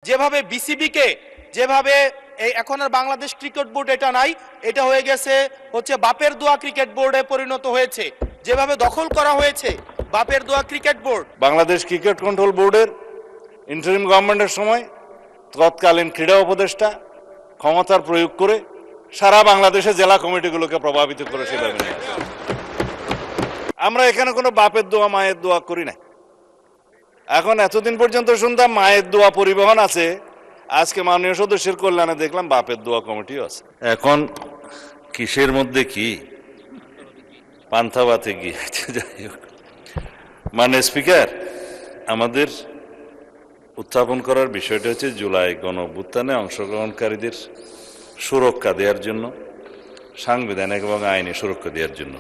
যেভাবে বিসিবিকে যেভাবে এই এখন আর বাংলাদেশ ক্রিকেট বোর্ড এটা নাই, এটা হয়ে গেছে হচ্ছে বাপের দোয়া ক্রিকেট বোর্ডে পরিণত হয়েছে, যেভাবে দখল করা হয়েছে বাপের দোয়া cricket board. Bangladesh cricket control বোর্ডের ইন্টারিম গভর্নমেন্টের সময় তৎকালীন ক্রীড়া উপদেষ্টা ক্ষমতার প্রয়োগ করে সারা বাংলাদেশে জেলা কমিটিগুলোকে প্রভাবিত করে সেভাবে নিয়ে আসে। আমরা এখানে কোনো বাপের দোয়া মায়ের দোয়া করি না। এখন এতদিন পর্যন্ত শুনতাম মায়ের দোয়া পরিবহন আছে, আজকে মাননীয় সদস্যের কল্যাণে দেখলাম বাপের দোয়া কমিটিও আছে। এখন কিসের মধ্যে কি পান্থাবাতে গিয়ে যাই হোক, মাননীয় স্পিকার, আমাদের উত্থাপন করার বিষয়টা হচ্ছে জুলাই গণঅভ্যুত্থানে অংশগ্রহণকারীদের সুরক্ষা দেওয়ার জন্য, সাংবিধানিক এবং আইনি সুরক্ষা দেওয়ার জন্য।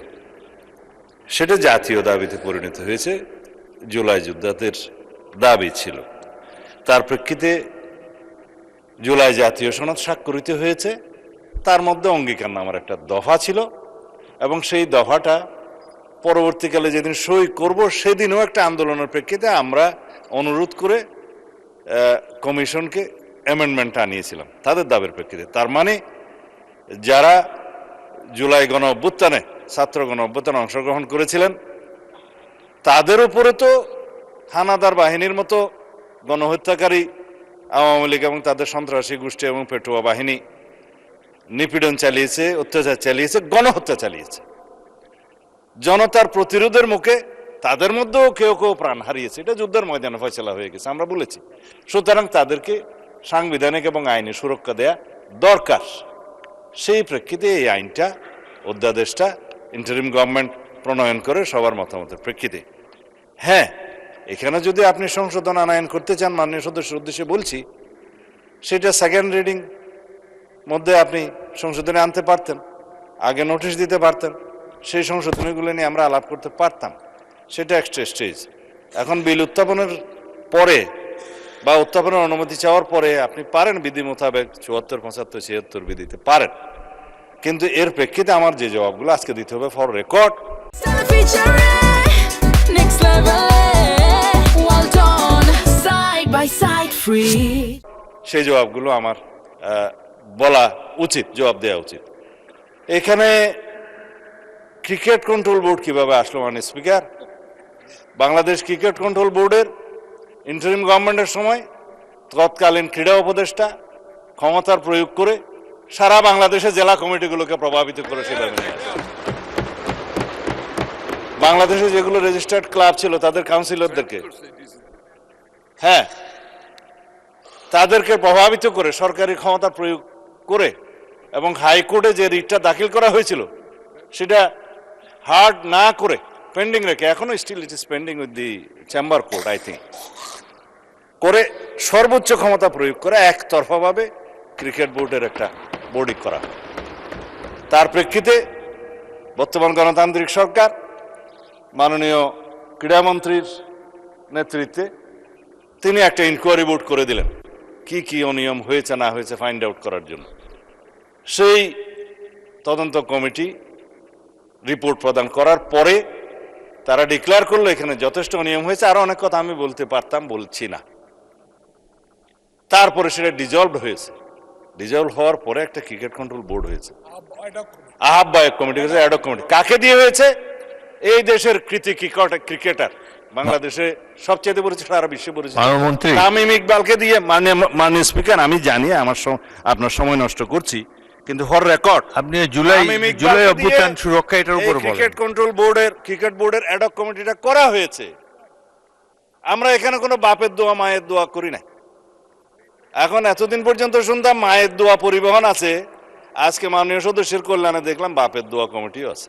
সেটা জাতীয় দাবিতে পরিণত হয়েছে, জুলাই যোদ্ধাদের দাবি ছিল। তার প্রেক্ষিতে জুলাই জাতীয় সনদ স্বাক্ষরিত হয়েছে, তার মধ্যে অঙ্গীকারনামার একটা দফা ছিল এবং সেই দফাটা পরবর্তীকালে যেদিন সই করব সেদিনও একটা আন্দোলনের প্রেক্ষিতে আমরা অনুরোধ করে কমিশনকে অ্যামেন্ডমেন্ট আনিয়েছিলাম তাদের দাবির প্রেক্ষিতে। তার মানে যারা জুলাই গণ অভ্যুত্থানে ছাত্র গণ অভ্যুত্থানে অংশগ্রহণ করেছিলেন তাদের উপরে তো হানাদার বাহিনীর মতো গণহত্যাকারী আওয়ামী লীগ এবং তাদের সন্ত্রাসী গোষ্ঠী এবং পেটুয়া বাহিনী নিপীড়ন চালিয়েছে, অত্যাচার চালিয়েছে, গণহত্যা চালিয়েছে। জনতার প্রতিরোধের মুখে তাদের মধ্যেও কেউ কেউ প্রাণ হারিয়েছে, এটা যুদ্ধের ময়দানে ফয়সালা হয়ে গেছে, আমরা বলেছি। সুতরাং তাদেরকে সাংবিধানিক এবং আইনি সুরক্ষা দেয়া দরকার। সেই প্রেক্ষিতে এই আইনটা, অধ্যাদেশটা ইন্টারিম গভর্নমেন্ট প্রণয়ন করে সবার মতামতের প্রেক্ষিতে। হ্যাঁ, এখানে যদি আপনি সংশোধন আনয়ন করতে চান, মাননীয় সদস্যের উদ্দেশ্যে বলছি, সেটা সেকেন্ড রিডিং মধ্যে আপনি সংশোধনে আনতে পারতেন, আগে নোটিশ দিতে পারতেন, সেই সংশোধনীগুলো নিয়ে আমরা আলাপ করতে পারতাম। সেটা এক্সট্রা স্টেজ। এখন বিল উত্থাপনের পরে বা উত্থাপনের অনুমতি চাওয়ার পরে আপনি পারেন বিধি মোতাবেক ৭৪, ৭৫, ৭৬ বিধিতে পারেন, কিন্তু এর প্রেক্ষিতে আমার যে জবাবগুলো আজকে দিতে হবে ফর রেকর্ড, সেই জবাবগুলো আমার বলা উচিত, জবাব দেওয়া উচিত। এখানে ক্রিকেট কন্ট্রোল বোর্ড কিভাবে আসলো মাননীয় স্পিকার? বাংলাদেশ ক্রিকেট কন্ট্রোল বোর্ডের ইন্টারিম গভর্নমেন্টের সময় তৎকালীন ক্রীড়া উপদেষ্টা ক্ষমতার প্রয়োগ করে সারা বাংলাদেশে জেলা কমিটিগুলোকে প্রভাবিত করে সেভাবে নিয়ে আসে। বাংলাদেশে যেগুলো রেজিস্টার্ড ক্লাব ছিল তাদের কাউন্সিলরদেরকে, হ্যাঁ, তাদেরকে প্রভাবিত করে সরকারি ক্ষমতা প্রয়োগ করে এবং হাইকোর্টে যে রিটটা দাখিল করা হয়েছিল সেটা হার্ড না করে পেন্ডিং রেখে, এখনো still it is pending with the chamber court I think, করে সর্বোচ্চ ক্ষমতা প্রয়োগ করে একতরফাভাবে ক্রিকেট বোর্ডের একটা বোর্ডিং করা। তার প্রেক্ষিতে বর্তমান গণতান্ত্রিক সরকার মাননীয় ক্রীড়ামন্ত্রীর নেতৃত্বে তিনি একটা ইনকোয়ারি বোর্ড করে দিলেন কি কি অনিয়ম হয়েছে না হয়েছে ফাইন্ড আউট করার জন্য। সেই তদন্ত কমিটি রিপোর্ট প্রদান করার পরে তারা ডিক্লেয়ার করলো এখানে যথেষ্ট অনিয়ম হয়েছে, আরো অনেক কথা আমি বলতে পারতাম, বলছি না। তারপরে সেটা ডিজলভ হয়েছে, ডিজলভ হওয়ার পরে একটা ক্রিকেট কন্ট্রোল বোর্ড হয়েছে, আহ্বায়ক কমিটি হয়েছে, অ্যাডক কমিটি। কাকে দিয়ে হয়েছে? এই দেশের কৃতি ক্রিকেটার, বাংলাদেশে সবচেয়ে পরিচিত, সারা বিশ্বে পরিচিত তামিম ইকবালকে দিয়ে। মাননীয় স্পিকার, আমি জানি আপনার সময় নষ্ট করছি, কিন্তু ফর রেকর্ড আপনি জুলাই অভ্যুত্থান সুরক্ষা এটার উপর বলেন। ক্রিকেট কন্ট্রোল বোর্ডের ক্রিকেট বোর্ডের অ্যাডক কমিটিটা করা হয়েছে। আমরা এখানে কোনো বাপের দোয়া মায়ের দোয়া করি না। এখন এতদিন পর্যন্ত শুনতাম মায়ের দোয়া পরিবহন আছে, আজকে মাননীয় সদস্যের কল্যাণে দেখলাম বাপের দোয়া কমিটিও আছে।